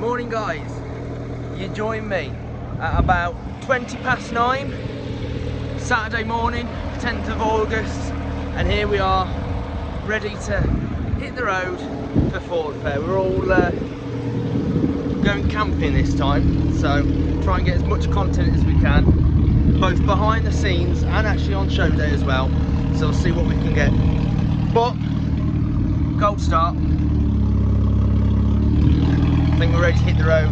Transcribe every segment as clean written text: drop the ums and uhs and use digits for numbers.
Morning guys, you join me at about 9:20, Saturday morning, 10th of August, and here we are, ready to hit the road for Ford Fair. We're all going camping this time, so try and get as much content as we can, both behind the scenes and actually on show day as well, so we'll see what we can get. But, cold start. I think we're ready to hit the road.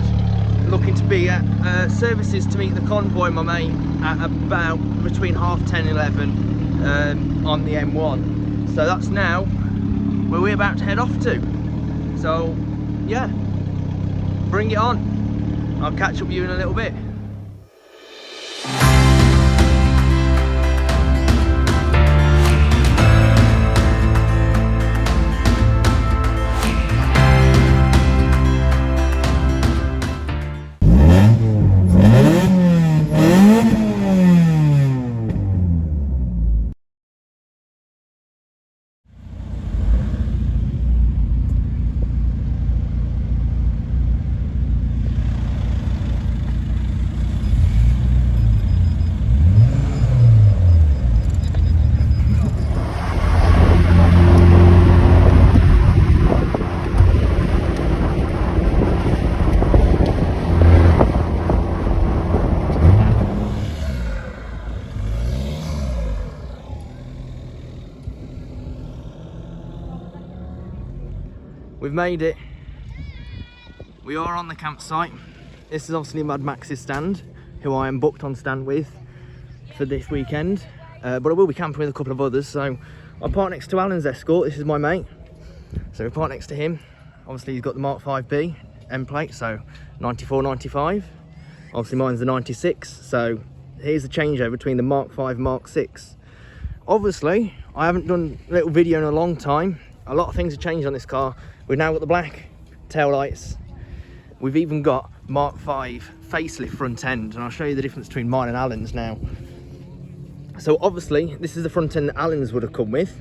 Looking to be at services to meet the convoy, my mate, at about between 10:30 and 11 on the M1. So that's now where we're about to head off to. So yeah, bring it on. I'll catch up with you in a little bit. We've made it. We are on the campsite. This is obviously Mad Max's stand, who I am booked on stand with for this weekend. But I will be camping with a couple of others. So I park next to Alan's Escort. This is my mate. So we park next to him. Obviously he's got the Mark 5B M plate, so 94, 95. Obviously mine's the 96. So here's the changeover between the Mark 5 and Mark 6. Obviously, I haven't done a little video in a long time. A lot of things have changed on this car. We've now got the black tail lights. We've even got Mark 5 facelift front end, and I'll show you the difference between mine and Alan's now. So obviously, this is the front end that Alan's would have come with.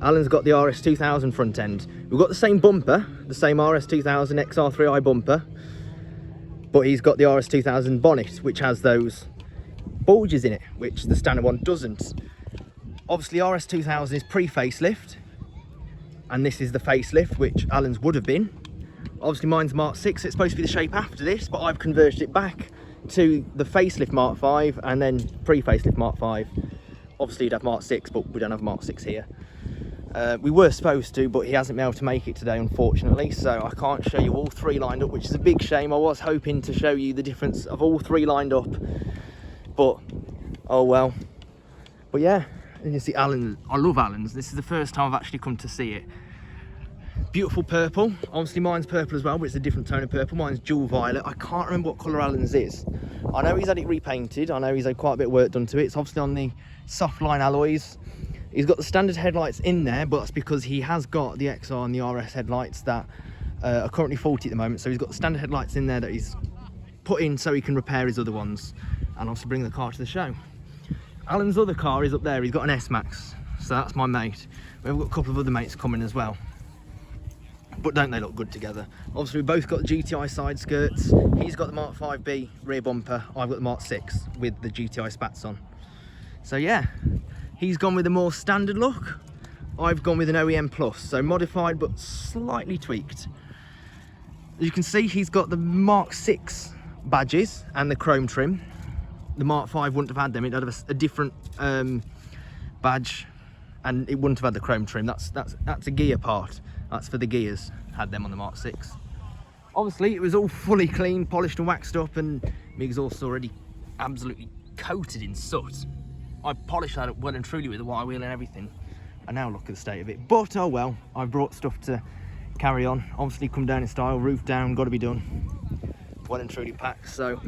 Alan's got the RS2000 front end. We've got the same bumper, the same RS2000 XR3i bumper, but he's got the RS2000 bonnet, which has those bulges in it, which the standard one doesn't. Obviously, RS2000 is pre-facelift, and this is the facelift, which Alan's would have been. Obviously mine's Mark 6, it's supposed to be the shape after this, but I've converted it back to the facelift Mark 5 and then pre-facelift Mark 5. Obviously you'd have Mark 6, but we don't have Mark 6 here. We were supposed to, but he hasn't been able to make it today, unfortunately, so I can't show you all three lined up, which is a big shame. I was hoping to show you the difference of all three lined up, but oh well. But yeah, and you see Alan, I love Alan's. This is the first time I've actually come to see it. Beautiful purple. Obviously mine's purple as well, but it's a different tone of purple. Mine's dual violet. I can't remember what colour Alan's is. I know he's had it repainted. I know he's had quite a bit of work done to it. It's obviously on the soft line alloys. He's got the standard headlights in there, but that's because he has got the XR and the RS headlights that are currently faulty at the moment. So he's got the standard headlights in there that he's put in so he can repair his other ones and obviously bring the car to the show. Alan's other car is up there. He's got an S-Max, so that's my mate. We've got a couple of other mates coming as well, but don't they look good together? Obviously we've both got the GTI side skirts. He's got the Mark 5B rear bumper, I've got the Mark 6 with the GTI spats on. So yeah, he's gone with a more standard look, I've gone with an OEM Plus, so modified but slightly tweaked. As you can see, he's got the Mark 6 badges and the chrome trim. The Mark 5 wouldn't have had them. It'd have a different badge, and it wouldn't have had the chrome trim. That's a gear part. That's for the gears. Had them on the Mark 6. Obviously, it was all fully clean, polished and waxed up, and my exhaust's already absolutely coated in soot. I polished that up well and truly with the wire wheel and everything, and now look at the state of it. But oh well, I brought stuff to carry on. Obviously, come down in style, roof down, got to be done. Well and truly packed. So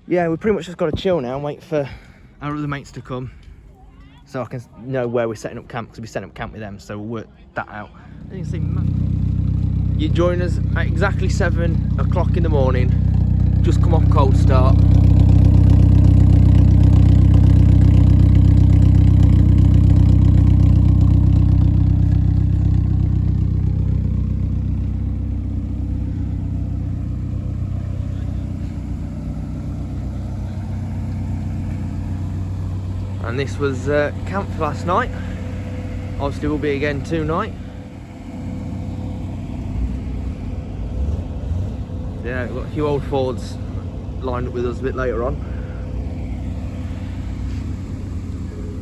yeah, we pretty much just got to chill now and wait for our other mates to come, so I can know where we're setting up camp, because we're setting up camp with them, so we'll work that out. And you can see, you join us at exactly 7 o'clock in the morning, just come off cold start. And this was camp for last night. Obviously will be again tonight. Yeah, we've got a few old Fords lined up with us a bit later on.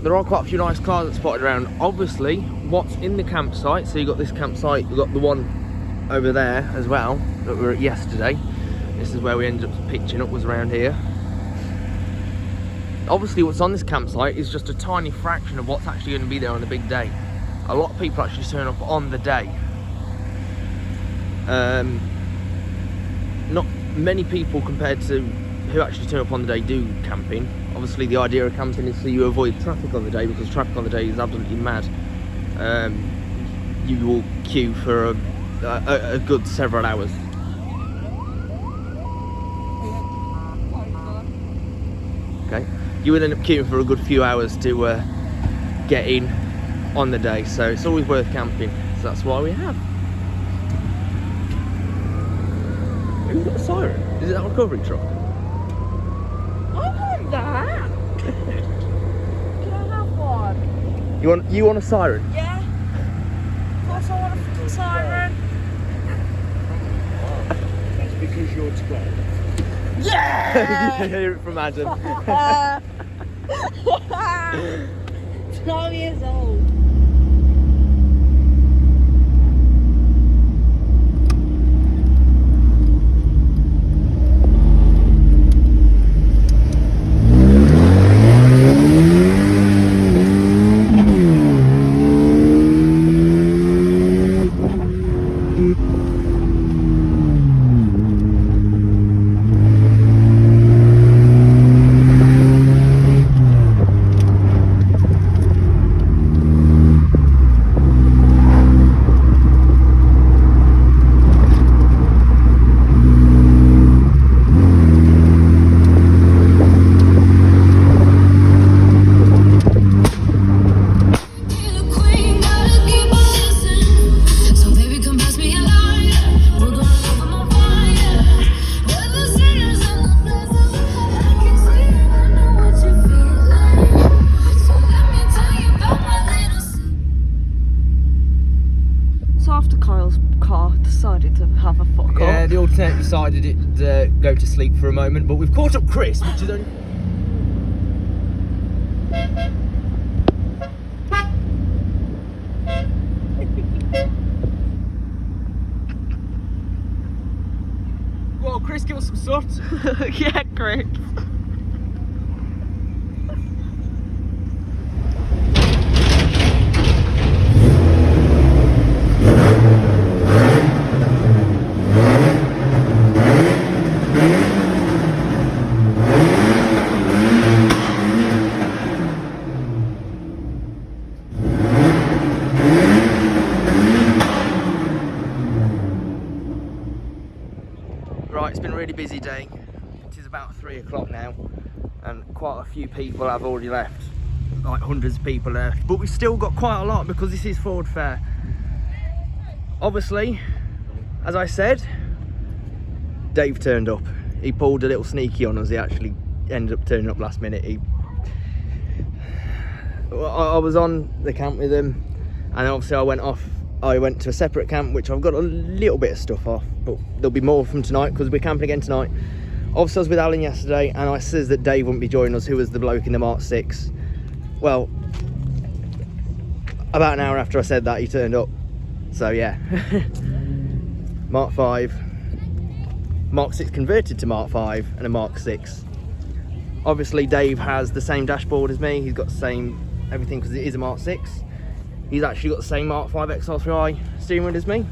There are quite a few nice cars that spotted around. Obviously, what's in the campsite, so you've got this campsite, you've got the one over there as well, that we were at yesterday. This is where we ended up pitching up, was around here. Obviously what's on this campsite is just a tiny fraction of what's actually going to be there on the big day. A lot of people actually turn up on the day. Not many people compared to who actually turn up on the day do camping. Obviously the idea of camping is so you avoid traffic on the day, because traffic on the day is absolutely mad. You will queue for a good several hours. Okay, you would end up queuing for a good few hours to get in on the day, so it's always worth camping. So that's why we have. Who's got a siren? Is it that recovery truck? I want that. Can I have one? You want a siren? Yeah. Of course I want a fucking siren. That's because you're 12. Yeah! You hear it from Adam. 12 years old. Yeah, the alternate decided it'd go to sleep for a moment, but we've caught up Chris, which is only... Well, Chris, give us some sort. Yeah, Chris. Right, it's been a really busy day. It is about 3 o'clock now, and quite a few people have already left. Like hundreds of people left, but we've still got quite a lot because this is Ford Fair. Obviously, as I said, Dave turned up. He pulled a little sneaky on us. He actually ended up turning up last minute. I was on the camp with him, and obviously I went to a separate camp, which I've got a little bit of stuff off, but there'll be more from tonight because we're camping again tonight. Obviously I was with Alan yesterday, and I says that Dave wouldn't be joining us, who was the bloke in the Mark 6. Well, about an hour after I said that, he turned up. So yeah, Mark 5, Mark 6 converted to Mark 5 and a Mark 6. Obviously Dave has the same dashboard as me. He's got the same everything because it is a Mark 6. He's actually got the same Mark 5 XR3i steering wheel as me,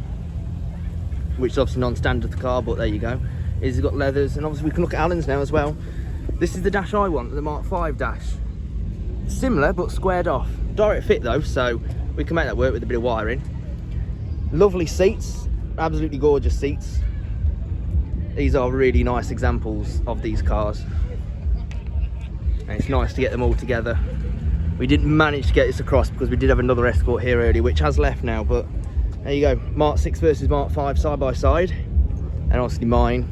which is obviously non-standard of the car, but there you go. He's got leathers, and obviously we can look at Alan's now as well. This is the dash I want, the Mark 5 dash. Similar, but squared off. Direct fit though, so we can make that work with a bit of wiring. Lovely seats, absolutely gorgeous seats. These are really nice examples of these cars. And it's nice to get them all together. We didn't manage to get this across because we did have another Escort here earlier, which has left now, but there you go. Mark 6 versus Mark 5 side by side, and obviously mine.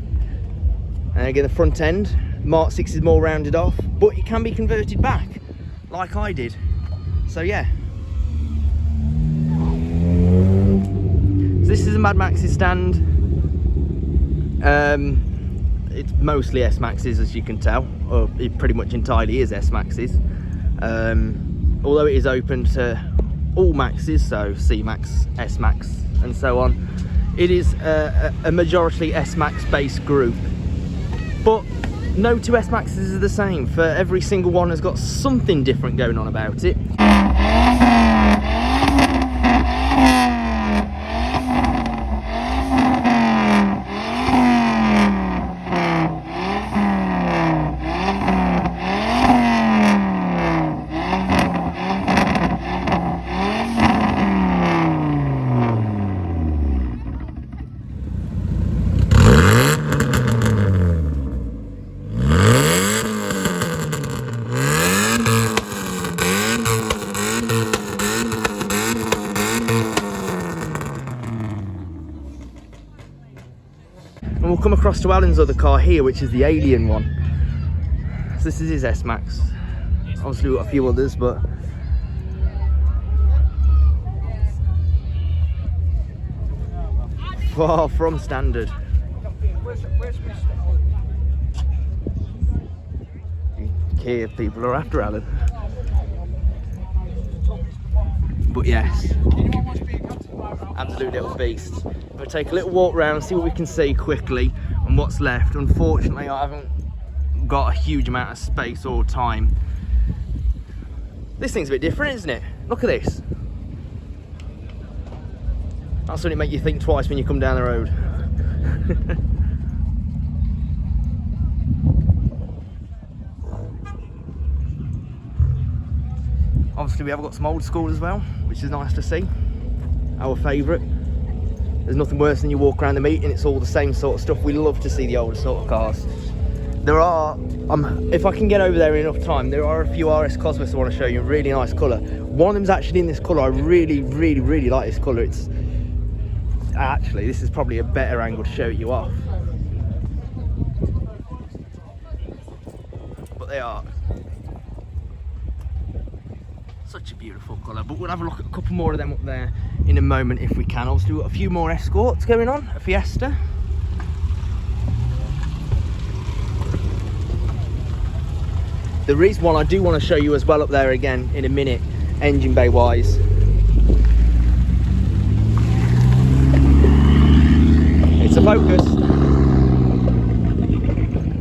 And again, the front end, Mark 6 is more rounded off, but it can be converted back. like I did. So yeah. So this is a Mad Max's stand. It's mostly S-Maxes, as you can tell, or it pretty much entirely is S-Maxes. Although it is open to all Maxes, so C-Max, S-Max and so on. It is a majority S-Max based group, but no two S-Maxes are the same, for every single one has got something different going on about it. And we'll come across to Alan's other car here, which is the Alien one. So this is his S-Max. Obviously we've got a few others, but far from standard. Here people are after Alan. But yes, absolute little beast. We'll take a little walk round, see what we can see quickly and what's left. Unfortunately, I haven't got a huge amount of space or time. This thing's a bit different, isn't it? Look at this. That's when it makes you think twice when you come down the road. Obviously we have got some old school as well, which is nice to see. Our favourite. There's nothing worse than you walk around the meet and it's all the same sort of stuff. We love to see the older sort of cars. There are, if I can get over there in enough time, there are a few RS Cosmos I want to show you, a really nice colour. One of them's actually in this colour. I really like this colour. It's actually, this is probably a better angle to show you off. But they are such a beautiful colour. But we'll have a look at a couple more of them up there in a moment if we can. Obviously we've got a few more Escorts going on, a Fiesta. There is one I do want to show you as well up there again in a minute, engine bay wise. It's a Focus.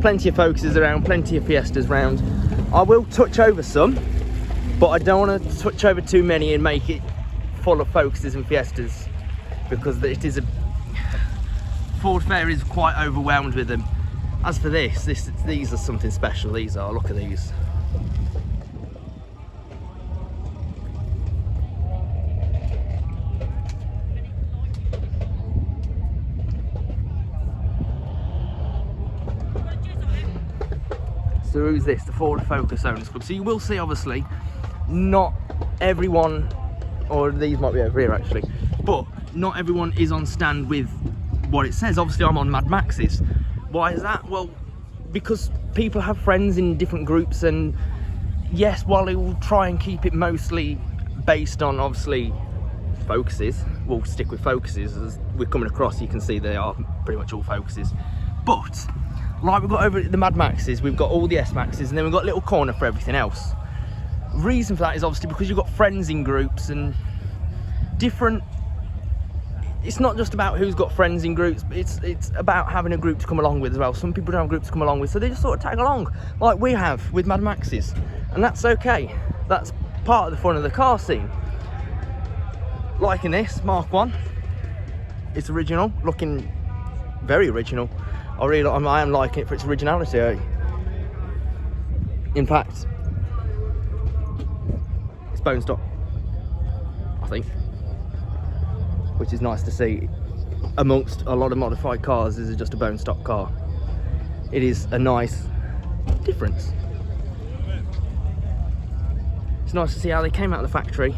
Plenty of Focuses around, plenty of Fiestas around. I will touch over some, but I don't want to touch over too many and make it full of Focuses and Fiestas, because it is a Ford Fair is quite overwhelmed with them. As for these are something special. These are, look at these. So who's this? The Ford Focus Owners Club. So you will see, obviously, not everyone, or these might be over here actually, but not everyone is on stand with what it says. Obviously I'm on Mad Max's. Why is that? Well, because people have friends in different groups, and yes, while they will try and keep it mostly based on obviously Focuses, we'll stick with Focuses. As we're coming across, you can see they are pretty much all Focuses. But like we've got over at the Mad Maxes, we've got all the S-Maxes, and then we've got a little corner for everything else. Reason for that is obviously because you've got friends in groups and different. It's not just about who's got friends in groups, but it's about having a group to come along with as well. Some people don't have groups to come along with, so they just sort of tag along, like we have with Mad Maxes. And that's okay. That's part of the fun of the car scene. Like in this, Mark 1. It's original, looking very original. I am liking it for its originality. In fact, it's bone stock, I think. Which is nice to see amongst a lot of modified cars. This is just a bone stock car. It is a nice difference. It's nice to see how they came out of the factory,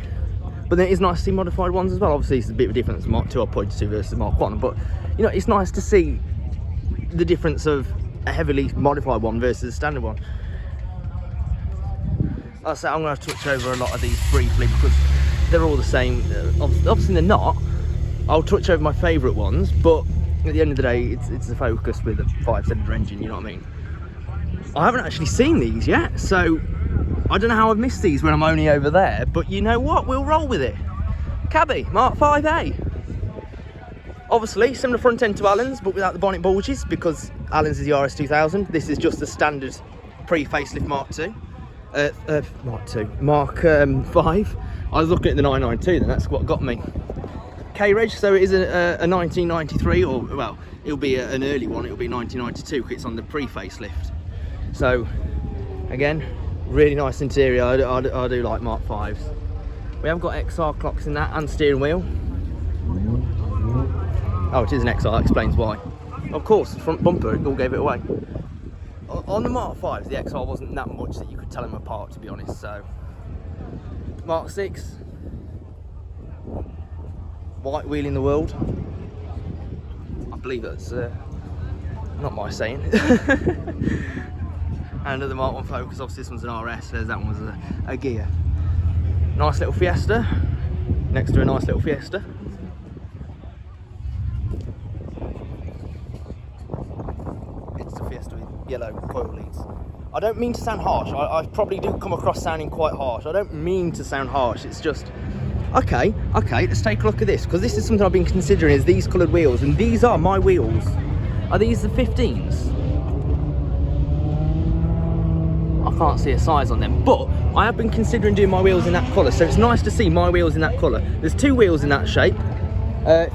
but then it's nice to see modified ones as well. Obviously it's a bit of a difference, Mark 2 or Point 2 versus Mark 1, but you know, it's nice to see the difference of a heavily modified one versus a standard one. I say I'm going to touch over a lot of these briefly because they're all the same. Obviously they're not. I'll touch over my favourite ones, but at the end of the day, it's the Focus with a 5-cylinder engine, you know what I mean? I haven't actually seen these yet, so I don't know how I've missed these when I'm only over there, but you know what? We'll roll with it. Cabby, Mark 5A. Obviously, similar front end to Alan's, but without the bonnet bulges, because Alan's is the RS2000. This is just the standard pre-facelift Mark 2. Mark 5. I was looking at the 992 then, that's what got me. K-Reg, so it is a 1993, or, well, it'll be an early one, it'll be 1992, because it's on the pre-facelift. So, again, really nice interior, I do like Mark 5s. We have got XR clocks in that, and steering wheel. Oh, it is an XR, that explains why. Of course, the front bumper, it all gave it away. On the Mark 5s, the XR wasn't that much that you could tell them apart, to be honest, so. Mark 6. White wheel in the world. I believe that's not my saying. And the Mark 1 Focus, obviously this one's an RS, so that one was a gear. Nice little Fiesta, next to a nice little Fiesta. It's a Fiesta with yellow coil leads. I don't mean to sound harsh, I probably do come across sounding quite harsh. I don't mean to sound harsh, it's just, okay, let's take a look at this, because this is something I've been considering, is these coloured wheels, and these are my wheels. Are these the 15s? I can't see a size on them, but I have been considering doing my wheels in that colour, so it's nice to see my wheels in that colour. There's two wheels in that shape,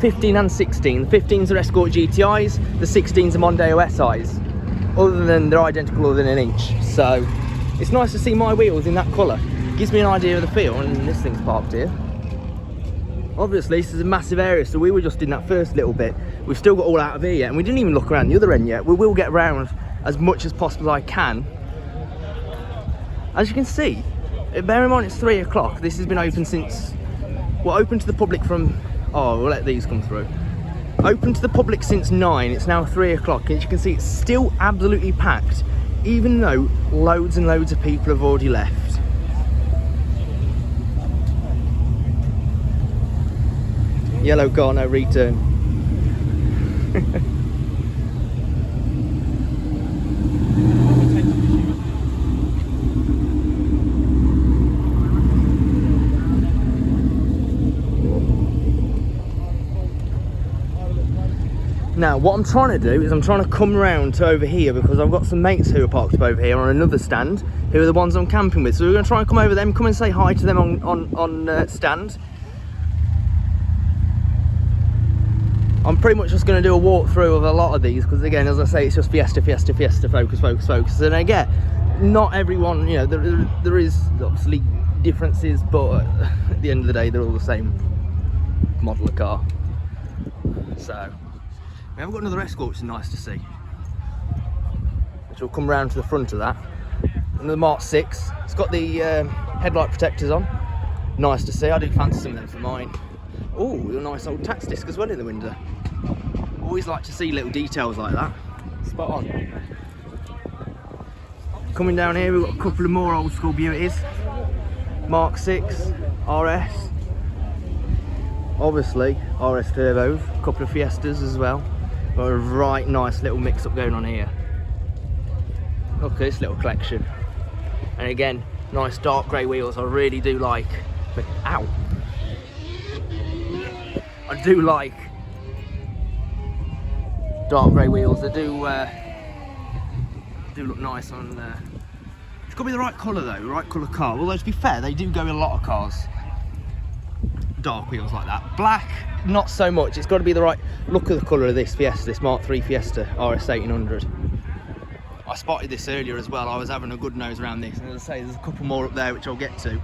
15 and 16. The 15s are Escort GTIs, the 16s are Mondeo SIs. Other than they're identical other than an inch, so it's nice to see my wheels in that colour. Gives me an idea of the feel, and this thing's parked here. Obviously this is a massive area, so we were just in that first little bit. We've still got all out of here yet, and we didn't even look around the other end yet. We will get around as much as possible I can. As you can see, bear in mind it's 3 o'clock. This has been open since, well, open to the public from, oh, we'll let these come through. Open to the public since 9, it's now 3 o'clock. As you can see, it's still absolutely packed, even though loads and loads of people have already left. Yellow car, no return. Now, what I'm trying to do is I'm trying to come round to over here, because I've got some mates who are parked up over here on another stand, who are the ones I'm camping with. So we're going to try and come over them, come and say hi to them on stand. I'm pretty much just going to do a walkthrough of a lot of these, because again, as I say, it's just Fiesta, Fiesta, Fiesta, Focus, Focus, Focus. And again, not everyone, you know, there is obviously differences, but at the end of the day, they're all the same model of car. So we haven't got another Escort, which is nice to see. Which will come round to the front of that. Another Mark 6. It's got the headlight protectors on. Nice to see. I do fancy some of them for mine. Oh, a nice old tax disc as well in the window. Always like to see little details like that. Spot on. Coming down here, we've got a couple of more old school beauties. Mark 6, RS. Obviously, RS turbos. A couple of Fiestas as well. Got a right nice little mix up going on here. Look at this little collection. And again, nice dark grey wheels. I really do like, but ow! I do like dark grey wheels. They do look nice on. It's got to be the right colour though, the right colour car. Although to be fair, they do go in a lot of cars. Dark wheels like that. Black, not so much. It's got to be the right look of the colour of this Fiesta, this Mark III Fiesta RS 1800. I spotted this earlier as well. I was having a good nose around this, and as I say, there's a couple more up there which I'll get to.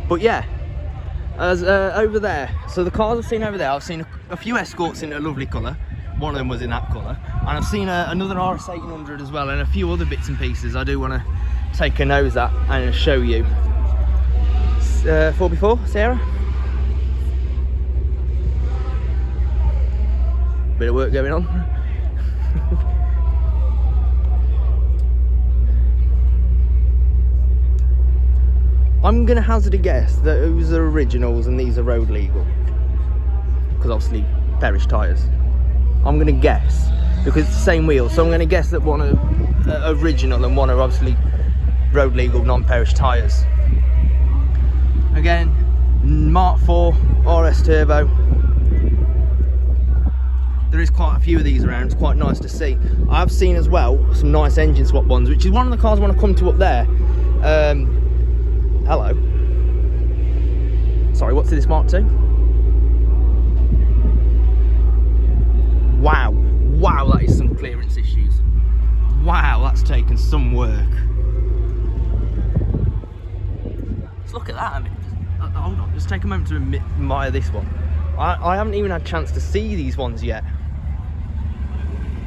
But yeah, as over there, so the cars I've seen over there, I've seen a few Escorts in a lovely colour. One of them was in that colour, and I've seen another RS 1800 as well, and a few other bits and pieces I do want to take a nose at and show you. 4x4, Sarah? Bit of work going on. I'm gonna hazard a guess that those are originals and these are road legal, because obviously Perish tyres. I'm gonna guess because it's the same wheels, so I'm gonna guess that one are original and one are obviously road legal non-Perish tyres. Again, Mark 4 RS Turbo. There is quite a few of these around. It's quite nice to see. I've seen as well some nice engine swap ones, which is one of the cars I want to come to up there. Hello. Sorry, what's this Mark 2? Wow. Wow, that is some clearance issues. Wow, that's taken some work. Let's look at that. I mean, hold on, just take a moment to admire this one. I haven't even had a chance to see these ones yet.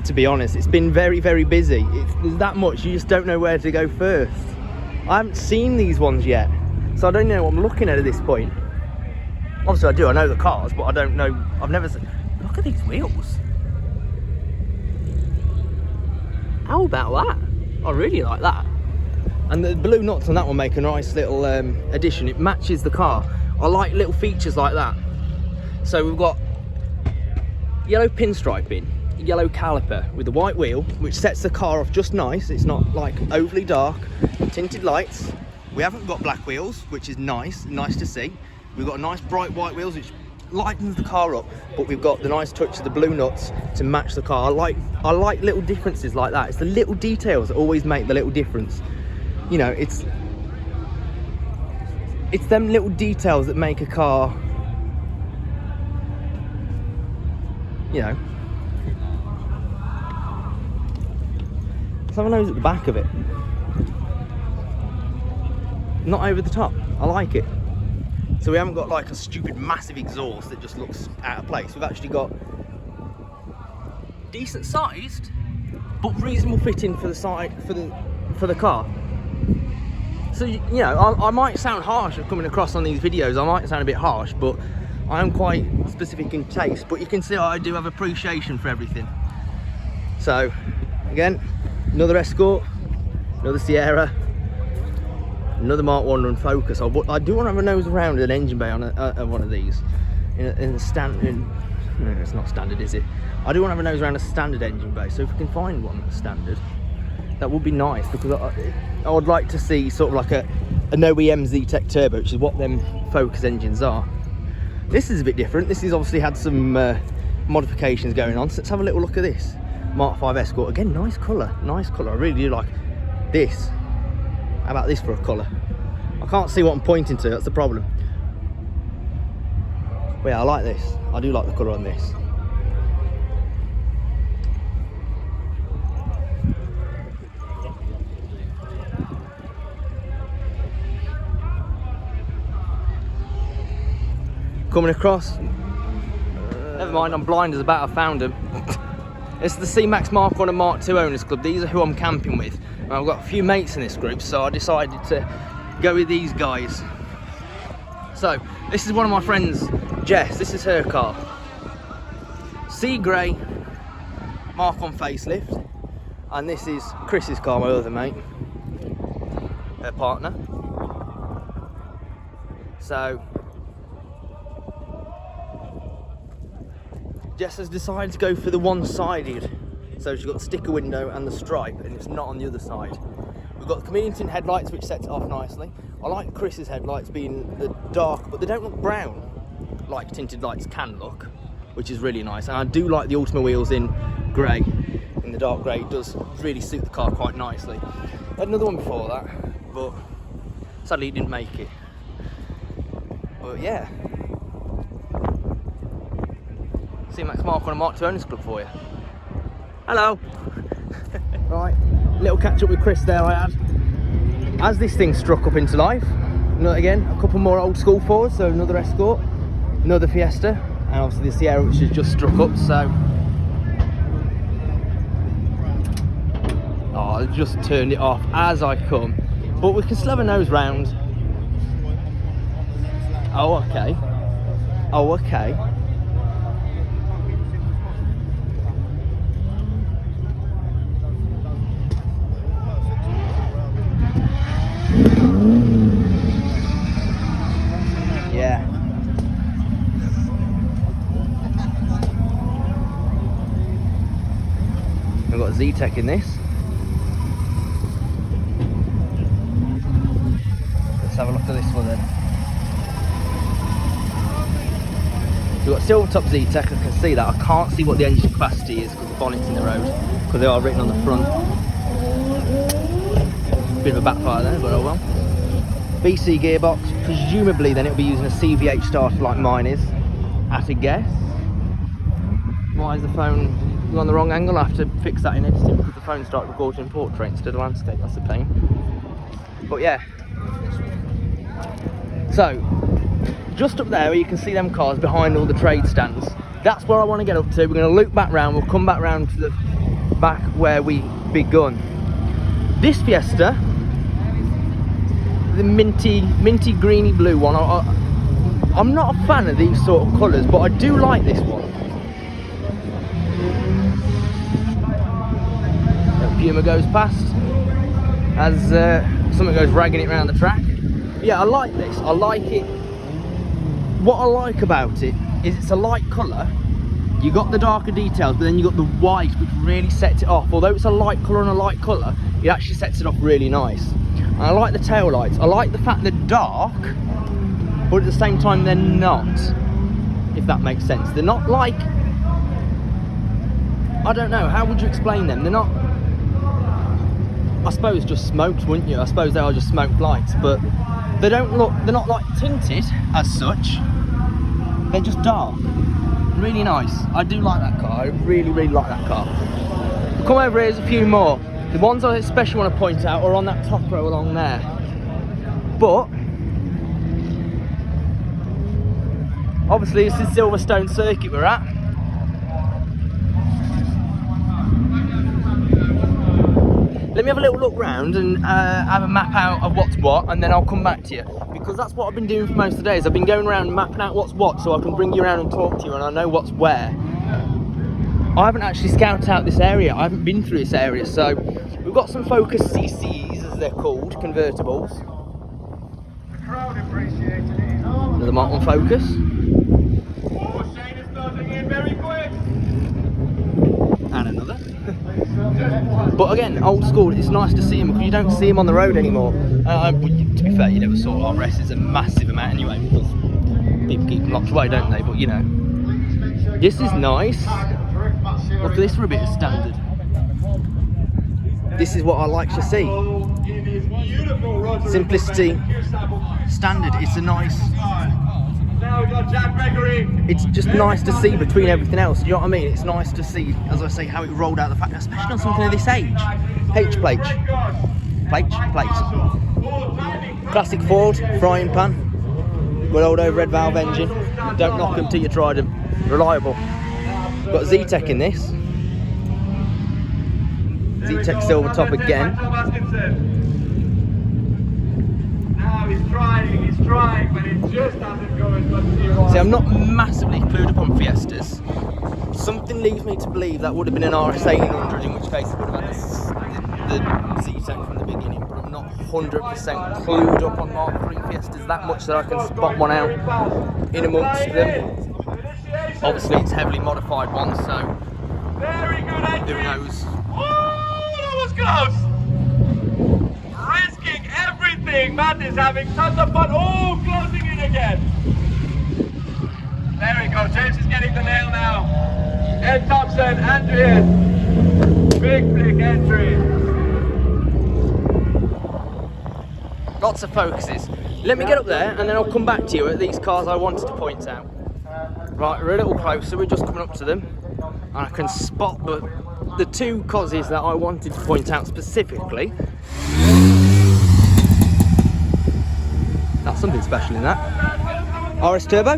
To be honest, it's been very, very busy. There's that much, you just don't know where to go first. I haven't seen these ones yet, so I don't know what I'm looking at this point. Obviously I do, I know the cars, but I don't know, I've never seen. Look at these wheels. How about that? I really like that. And the blue nuts on that one make a nice little addition. It matches the car. I like little features like that. So we've got yellow pinstriping, yellow caliper with the white wheel, which sets the car off just nice. It's not like overly dark. Tinted lights. We haven't got black wheels, which is nice to see. We've got nice bright white wheels, which lightens the car up, but we've got the nice touch of the blue nuts to match the car. I like little differences like that. It's the little details that always make the little difference. You know, it's them little details that make a car, you know. Let's have a nose at the back of it. Not over the top. I like it. So we haven't got like a stupid massive exhaust that just looks out of place. We've actually got decent sized but reasonable fitting for the side for the car. So you know, I might sound harsh coming across on these videos. I might sound a bit harsh, but I am quite specific in taste. But you can see I do have appreciation for everything. So again, another Escort, another Sierra, another Mark 1 Run Focus. I do want to have a nose around an engine bay on one of these. In a standard, no, it's not standard, is it? I do want to have a nose around a standard engine bay. So if we can find one that's standard, that would be nice, because I would like to see sort of like an OEM Z-Tech Turbo, which is what them Focus engines are. This is a bit different. This has obviously had some modifications going on. So let's have a little look at this Mark 5 Escort. Again, nice colour, nice colour. I really do like this. How about this for a colour? I can't see what I'm pointing to, that's the problem. But yeah, I like this. I do like the colour on this. Coming across. Never mind, I'm blind as a bat, I found them. It's the C-Max Mark 1 and Mark 2 Owners Club. These are who I'm camping with. And I've got a few mates in this group, so I decided to go with these guys. So, this is one of my friends, Jess. This is her car. Sea grey, Mark 1 facelift. And this is Chris's car, my other mate. Her partner. So, Jess has decided to go for the one-sided. So she's got the sticker window and the stripe, and it's not on the other side. We've got the chameleon tint headlights, which sets it off nicely. I like Chris's headlights being the dark, but they don't look brown like tinted lights can look, which is really nice. And I do like the Ultima wheels in grey, in the dark grey. It does really suit the car quite nicely. I had another one before that, but sadly it didn't make it. But yeah. C-Max Mark 1 and Mark 2 Owners Club for you. Hello. Right, little catch up with Chris there I had. As this thing struck up into life, again, a couple more old school Fords, so another Escort, another Fiesta, and obviously the Sierra, which has just struck up, so. Oh, I just turned it off as I come. But we can still have a nose round. Oh, okay. Oh, okay. Z-Tech in this. Let's have a look at this one then. So we've got silver top Z-Tech, I can see that. I can't see what the engine capacity is because the bonnet's in the road, because they are written on the front. Bit of a backfire there, but oh well. BC gearbox, presumably then it'll be using a CVH starter like mine is, at a guess. Why is the phone on the wrong angle? I have to fix that in editing because the phone started recording portrait instead of landscape, that's a pain. But yeah. So, just up there where you can see them cars behind all the trade stands, that's where I want to get up to. We're going to loop back round, we'll come back round to the back where we begun. This Fiesta, the minty greeny blue one, I'm not a fan of these sort of colours, but I do like this one. Puma goes past as something goes ragging it around the track. But yeah, I like this, I like it. What I like about it is it's a light colour. You got the darker details, but then you got the white, which really sets it off. Although it's a light colour and a light colour, it actually sets it off really nice. And I like the tail lights. I like the fact they're dark, but at the same time they're not, if that makes sense. They're not like, I don't know, how would you explain them? They're not, I suppose just smoked, wouldn't you? I suppose they are just smoked lights, but they don't look, they're not like tinted as such. They're just dark. Really nice. I do like that car. I really like that car. Come over here, there's a few more. The ones I especially want to point out are on that top row along there. But obviously this is Silverstone Circuit we're at. Let me have a little look round and have a map out of what's what, and then I'll come back to you. Because that's what I've been doing for most of the days. I've been going around mapping out what's what so I can bring you around and talk to you and I know what's where. I haven't actually scouted out this area. I haven't been through this area. So we've got some Focus CCs, as they're called, convertibles. Another Mark 1 Focus. And another. But again, old school, it's nice to see them because you don't see them on the road anymore. To be fair, you never saw RS's a massive amount anyway because people keep them locked away, don't they? But you know, this is nice. Look at this for a bit of standard. This is what I like to see. Simplicity, standard. It's a nice. It's just nice to see between everything else. Do you know what I mean? It's nice to see, as I say, how it rolled out the fact, especially on something of this age. H-plate. Plate. Classic Ford, frying pan. Good old overhead valve engine. Don't knock them till you tried them. Reliable. Got Z-Tech in this. Z-Tech silver top again. He's trying, but it just doesn't go as much as you want. See, I'm not massively clued up on Fiestas. Something leads me to believe that would have been an RS 800, in which case it would have had the Z-Tech from the beginning, but I'm not 100% clued up on Mark 3 Fiestas that much that I can spot one out in amongst them. Obviously it's heavily modified one, so who knows. That was close! Risking everything! Matt is having tons of fun. Oh, closing in again! There we go, James is getting the nail now. Ed Thompson, Andreas. Big flick entry. Lots of focuses. Let me get up there and then I'll come back to you at these cars I wanted to point out. Right, we're a little closer, we're just coming up to them. And I can spot the two causes that I wanted to point out specifically. That's something special in that. RS Turbo.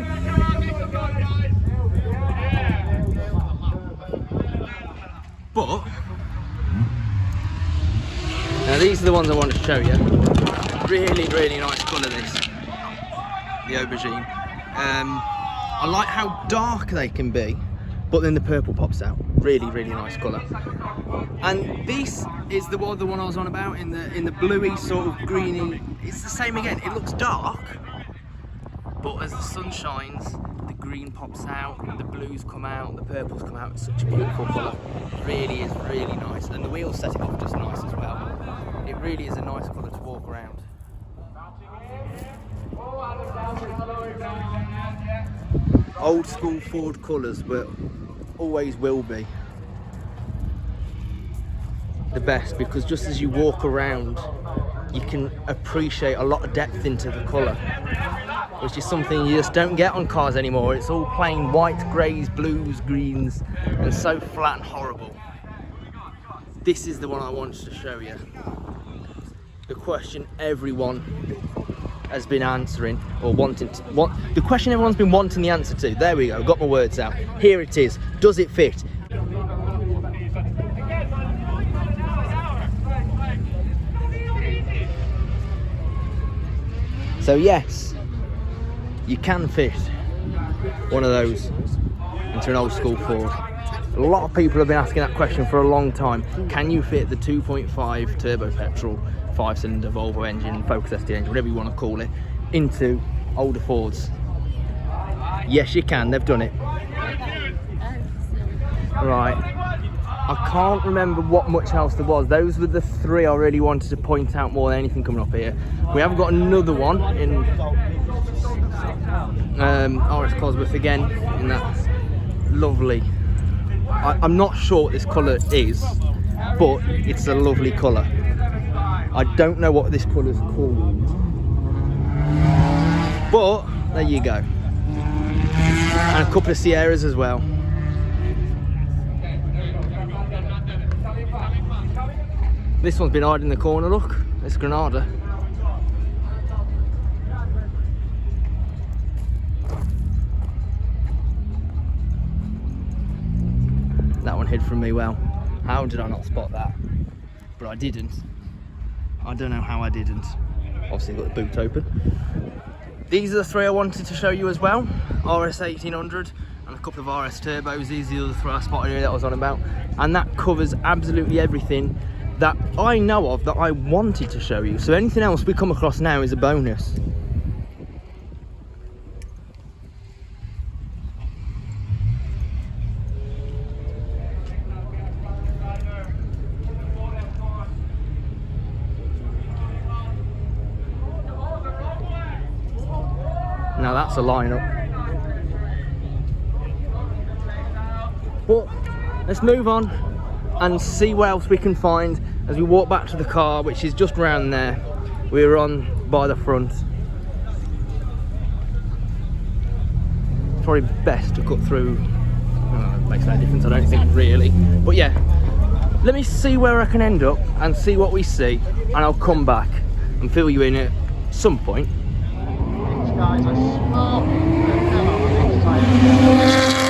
But now these are the ones I want to show you. Really nice colour this. The aubergine. I like how dark they can be, but then the purple pops out. Really nice colour. And this is the one I was on about in the bluey sort of greeny. It's the same again. It looks dark, but as the sun shines, the green pops out, the blues come out, the purples come out. It's such a beautiful colour. It really is really nice, and the wheels set it off just nice as well. It really is a nice colour to walk around. Old school Ford colours, but always will be the best, because just as you walk around you can appreciate a lot of depth into the colour, which is something you just don't get on cars anymore. It's all plain white, greys, blues, greens, and so flat and horrible. This is the one I wanted to show you. The question everyone has been answering, or wanting to, the question everyone's been wanting the answer to. There we go, got my words out. Here it is. Does it fit? So yes, you can fit one of those into an old school Ford. A lot of people have been asking that question for a long time. Can you fit the 2.5 turbo petrol 5-cylinder Volvo engine, Focus ST engine, whatever you want to call it, into older Fords? Yes, you can. They've done it. Right. I can't remember what much else there was. Those were the three I really wanted to point out more than anything coming up here. We have got another one in RS Cosworth again, in that lovely, I'm not sure what this colour is, but it's a lovely colour. I don't know what this colour is called, but there you go. And a couple of Sierras as well. This one's been hiding in the corner, look. It's Granada. That one hid from me well. How did I not spot that? But I didn't. I don't know how I didn't. Obviously got the boot open. These are the three I wanted to show you as well. RS 1800 and a couple of RS turbos. These are the other three I spotted here that I was on about. And that covers absolutely everything that I know of that I wanted to show you. So anything else we come across now is a bonus. Now that's a lineup. But let's move on and see what else we can find as we walk back to the car, which is just around there. We're on by the front. It's probably best to cut through. It makes no difference, I don't think, really. But yeah, let me see where I can end up and see what we see, and I'll come back and fill you in at some point. Guys, I smell the hell out of this tyre.